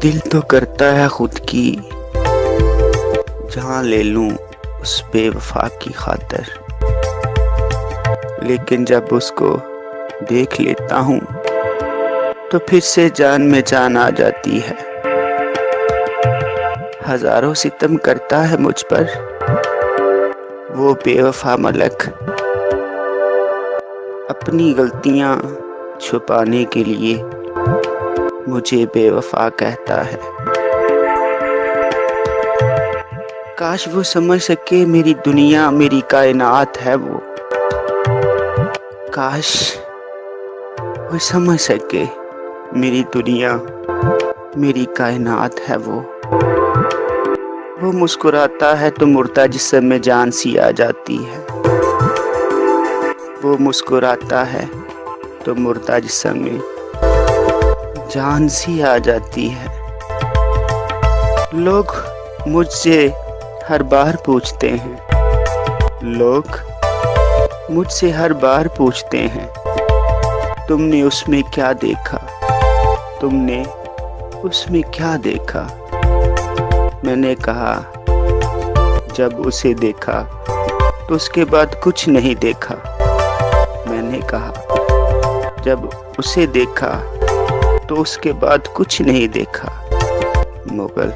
दिल तो करता है खुद की जान ले लूं उस बेवफा की खातिर, लेकिन जब उसको देख लेता हूँ तो फिर से जान में जान आ जाती है। हजारों सितम करता है मुझ पर वो बेवफा मलक, अपनी गलतियां छुपाने के लिए मुझे बेवफा कहता है। काश वो समझ सके मेरी दुनिया मेरी कायनात है वो, काश वो समझ सके मेरी दुनिया मेरी कायनात है वो। वो मुस्कुराता है तो मुर्दा जिस्म में जान सी आ जाती है, वो मुस्कुराता है तो मुर्दा जिस्म में जान सी आ जाती है। लोग मुझसे हर बार पूछते हैं, लोग मुझसे हर बार पूछते हैं, तुमने उसमें क्या देखा, तुमने उसमें क्या देखा। मैंने कहा जब उसे देखा तो उसके बाद कुछ नहीं देखा। मैंने कहा जब उसे देखा तो उसके बाद कुछ नहीं देखा। मुगल।